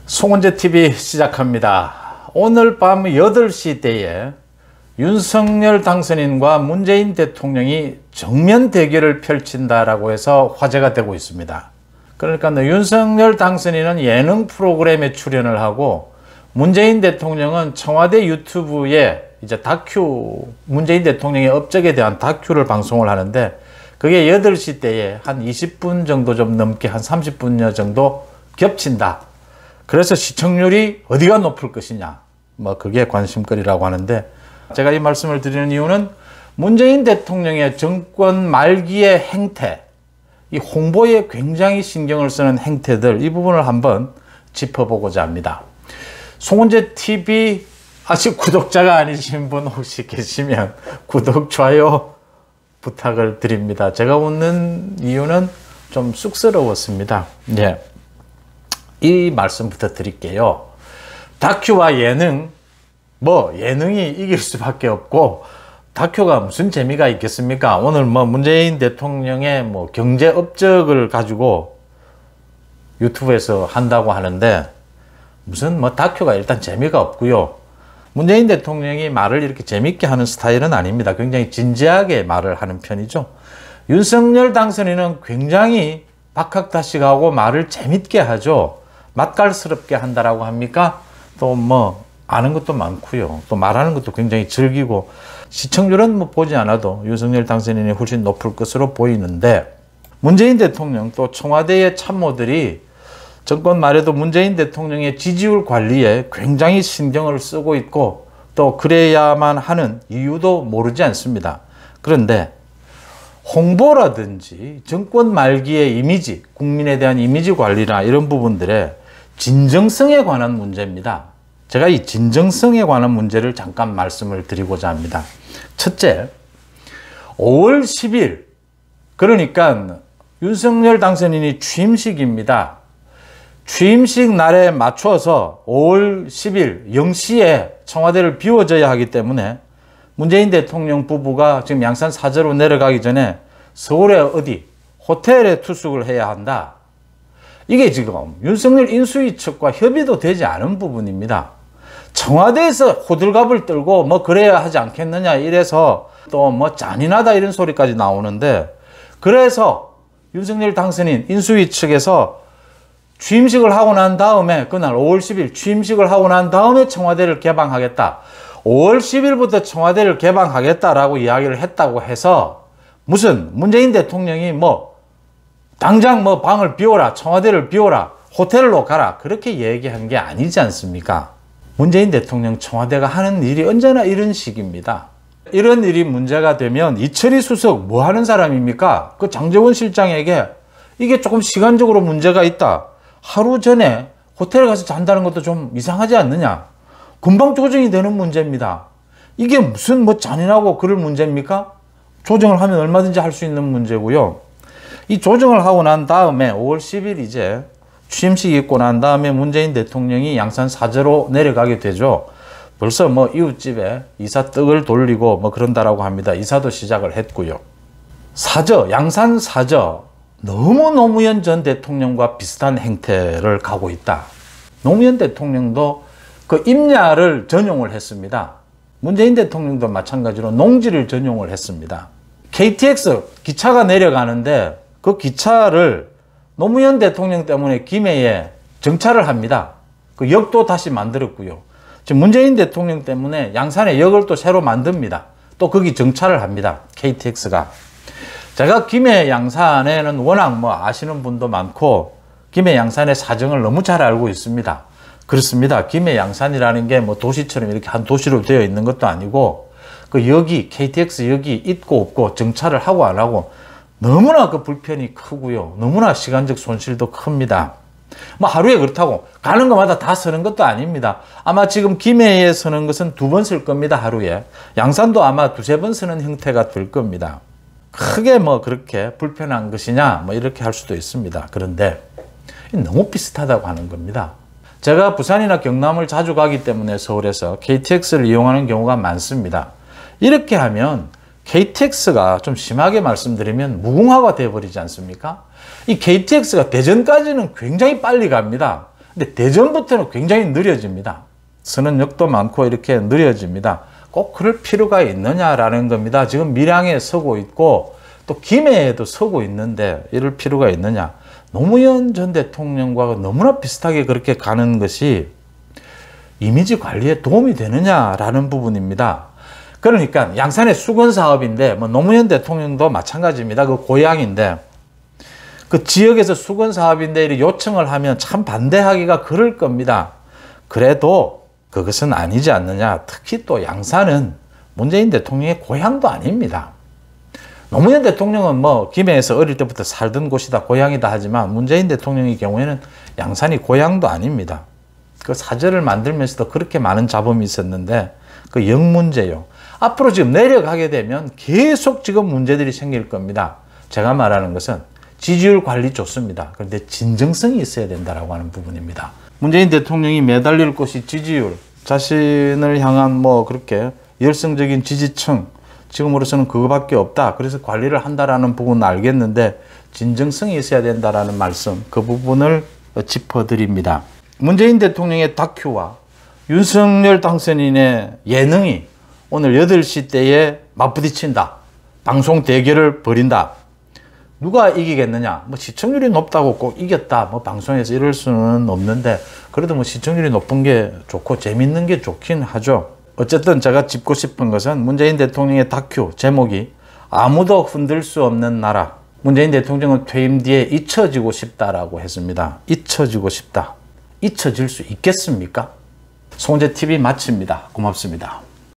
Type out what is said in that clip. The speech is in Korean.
송원재 TV 시작합니다. 오늘 밤 8시대에 윤석열 당선인과 문재인 대통령이 정면 대결을 펼친다라고 해서 화제가 되고 있습니다. 그러니까 윤석열 당선인은 예능 프로그램에 출연을 하고 문재인 대통령은 청와대 유튜브에 이제 문재인 대통령의 업적에 대한 다큐를 방송을 하는데, 그게 8시 때에 한 20분 정도 좀 넘게 한 30분여 정도 겹친다. 그래서 시청률이 어디가 높을 것이냐, 그게 관심거리라고 하는데, 제가 이 말씀을 드리는 이유는 문재인 대통령의 정권 말기의 행태, 이 홍보에 굉장히 신경을 쓰는 행태들, 이 부분을 한번 짚어보고자 합니다. 송원재 TV 아직 구독자가 아니신 분 혹시 계시면 구독, 좋아요 부탁을 드립니다. 제가 웃는 이유는 좀 쑥스러웠습니다. 예. 이 말씀부터 드릴게요. 다큐와 예능, 예능이 이길 수밖에 없고, 다큐가 무슨 재미가 있겠습니까? 오늘 문재인 대통령의 경제 업적을 가지고 유튜브에서 한다고 하는데, 무슨 다큐가 일단 재미가 없고요. 문재인 대통령이 말을 이렇게 재밌게 하는 스타일은 아닙니다. 굉장히 진지하게 말을 하는 편이죠. 윤석열 당선인은 굉장히 박학다식하고 말을 재밌게 하죠. 맛깔스럽게 한다라고 합니까? 또 아는 것도 많고요. 또 말하는 것도 굉장히 즐기고, 시청률은 보지 않아도 윤석열 당선인이 훨씬 높을 것으로 보이는데, 문재인 대통령 또 청와대의 참모들이 정권 말에도 문재인 대통령의 지지율 관리에 굉장히 신경을 쓰고 있고, 또 그래야만 하는 이유도 모르지 않습니다. 그런데 홍보라든지 정권 말기의 이미지, 국민에 대한 이미지 관리나 이런 부분들의 진정성에 관한 문제입니다. 제가 이 진정성에 관한 문제를 잠깐 말씀을 드리고자 합니다. 첫째, 5월 10일, 그러니까 윤석열 당선인이 취임식입니다. 취임식 날에 맞춰서 5월 10일 0시에 청와대를 비워줘야 하기 때문에 문재인 대통령 부부가 지금 양산 사저로 내려가기 전에 서울의 어디 호텔에 투숙을 해야 한다. 이게 지금 윤석열 인수위 측과 협의도 되지 않은 부분입니다. 청와대에서 호들갑을 떨고 그래야 하지 않겠느냐 이래서 또 잔인하다 이런 소리까지 나오는데, 그래서 윤석열 당선인 인수위 측에서 취임식을 하고 난 다음에, 그날 5월 10일 취임식을 하고 난 다음에 청와대를 개방하겠다. 5월 10일부터 청와대를 개방하겠다라고 이야기를 했다고 해서 무슨 문재인 대통령이 당장 방을 비워라, 청와대를 비워라, 호텔로 가라, 그렇게 얘기한 게 아니지 않습니까? 문재인 대통령 청와대가 하는 일이 언제나 이런 식입니다. 이런 일이 문제가 되면 이철희 수석 뭐 하는 사람입니까? 그 장제원 실장에게 이게 조금 시간적으로 문제가 있다, 하루 전에 호텔에 가서 잔다는 것도 좀 이상하지 않느냐, 금방 조정이 되는 문제입니다. 이게 무슨 잔인하고 그럴 문제입니까? 조정을 하면 얼마든지 할 수 있는 문제고요. 이 조정을 하고 난 다음에 5월 10일 이제 취임식 있고 난 다음에 문재인 대통령이 양산 사저로 내려가게 되죠. 벌써 이웃집에 이사 떡을 돌리고 그런다라고 합니다. 이사도 시작을 했고요. 사저, 양산 사저, 너무 노무현 전 대통령과 비슷한 행태를 가고 있다. 노무현 대통령도 그 임야를 전용을 했습니다. 문재인 대통령도 마찬가지로 농지를 전용을 했습니다. KTX 기차가 내려가는데 그 기차를 노무현 대통령 때문에 김해에 정차를 합니다. 그 역도 다시 만들었고요. 지금 문재인 대통령 때문에 양산에 역을 또 새로 만듭니다. 또 거기 정차를 합니다. KTX가. 제가 김해 양산에는 워낙 아시는 분도 많고 김해 양산의 사정을 너무 잘 알고 있습니다. 그렇습니다. 김해 양산이라는 게 도시처럼 이렇게 한 도시로 되어 있는 것도 아니고, 그 역이, KTX 역이 있고 없고 정차를 하고 안 하고 너무나 그 불편이 크고요. 너무나 시간적 손실도 큽니다. 하루에 그렇다고 가는 것마다 다 서는 것도 아닙니다. 아마 지금 김해에 서는 것은 2번 쓸 겁니다. 하루에. 양산도 아마 2-3번 서는 형태가 될 겁니다. 크게 그렇게 불편한 것이냐 이렇게 할 수도 있습니다. 그런데 너무 비슷하다고 하는 겁니다. 제가 부산이나 경남을 자주 가기 때문에 서울에서 KTX를 이용하는 경우가 많습니다. 이렇게 하면 KTX가 좀 심하게 말씀드리면 무궁화가 되어버리지 않습니까? 이 KTX가 대전까지는 굉장히 빨리 갑니다. 근데 대전부터는 굉장히 느려집니다. 서는 역도 많고 이렇게 느려집니다. 꼭 그럴 필요가 있느냐라는 겁니다. 지금 밀양에 서고 있고 또 김해에도 서고 있는데 이럴 필요가 있느냐. 노무현 전 대통령과 너무나 비슷하게 그렇게 가는 것이 이미지 관리에 도움이 되느냐라는 부분입니다. 그러니까 양산의 수건 사업인데 뭐 노무현 대통령도 마찬가지입니다. 그 고향인데 그 지역에서 수건 사업인데 이렇게 요청을 하면 참 반대하기가 그럴 겁니다. 그래도 그것은 아니지 않느냐. 특히 또 양산은 문재인 대통령의 고향도 아닙니다. 노무현 대통령은 뭐 김해에서 어릴 때부터 살던 곳이다, 고향이다 하지만 문재인 대통령의 경우에는 양산이 고향도 아닙니다. 그 사저를 만들면서도 그렇게 많은 잡음이 있었는데 그 영 문제요. 앞으로 지금 내려가게 되면 계속 지금 문제들이 생길 겁니다. 제가 말하는 것은 지지율 관리 좋습니다. 그런데 진정성이 있어야 된다라고 하는 부분입니다. 문재인 대통령이 매달릴 곳이 지지율, 자신을 향한 뭐 그렇게 열성적인 지지층, 지금으로서는 그거밖에 없다. 그래서 관리를 한다라는 부분은 알겠는데 진정성이 있어야 된다라는 말씀, 그 부분을 짚어드립니다. 문재인 대통령의 다큐와 윤석열 당선인의 예능이 오늘 8시 때에 맞부딪힌다. 방송 대결을 벌인다. 누가 이기겠느냐? 뭐 시청률이 높다고 꼭 이겼다. 뭐 방송에서 이럴 수는 없는데 그래도 뭐 시청률이 높은 게 좋고 재밌는 게 좋긴 하죠. 어쨌든 제가 짚고 싶은 것은 문재인 대통령의 다큐 제목이 아무도 흔들 수 없는 나라. 문재인 대통령은 퇴임 뒤에 잊혀지고 싶다라고 했습니다. 잊혀지고 싶다. 잊혀질 수 있겠습니까? 송재TV 마칩니다. 고맙습니다.